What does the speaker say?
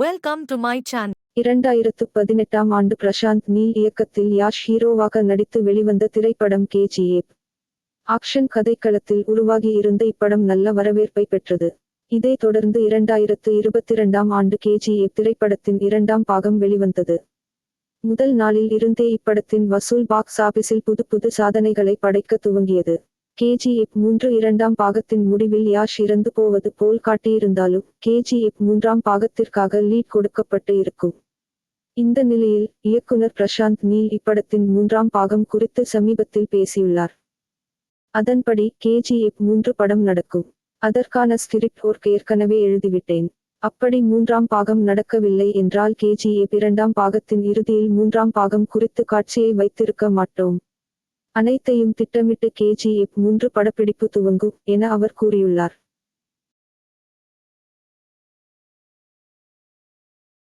Welcome to my channel. 2018ஆம் ஆண்டு Prashanth Neil இயக்கத்தில் யாஷ் ஹீரோவாக நடித்து வெளிவந்த திரைப்படம் கேஜிஎஃப். ஆக்ஷன் கதைக்களத்தில் உருவாகி இருந்த இப்படம் நல்ல வரவேற்பை பெற்றது. இதைத் தொடர்ந்து 2022ஆம் ஆண்டு கேஜிஎஃப் திரைப்படத்தின் இரண்டாம் பாகம் வெளிவந்தது. முதல் நாளில் இருந்தே இப்படத்தின் வசூல் பாக்ஸ் ஆபிஸில் புது சாதனைகளை படைக்க துவங்கியது. கேஜிஎஃப் 3 இரண்டாம் பாகத்தின் முடிவில் யாஷ் இறந்து போவது போல் காட்டியிருந்தாலும் கேஜிஎஃப் 3ஆம் பாகத்திற்காக லீட் கொடுக்கப்பட்டு இருக்கும். இந்த நிலையில் இயக்குனர் பிரசாந்த் நீல் இப்படத்தின் 3ஆம் பாகம் குறித்து சமீபத்தில் பேசியுள்ளார். அதன்படி கேஜிஎஃப் 3 படம் நடக்கும். அதற்கான ஸ்கிரிப்ட் ஒர்க் ஏற்கனவே எழுதிவிட்டேன். அப்படி 3ஆம் பாகம் நடக்கவில்லை என்றால் கேஜிஎஃப் 2ஆம் பாகத்தின் இறுதியில் 3ஆம் பாகம் குறித்து காட்சியை வைத்திருக்க மாட்டோம். அனைத்தையும் திட்டமிட்டு கேஜிஎஃப் 3 படப்பிடிப்பு துவங்கும் என அவர் கூறியுள்ளார்.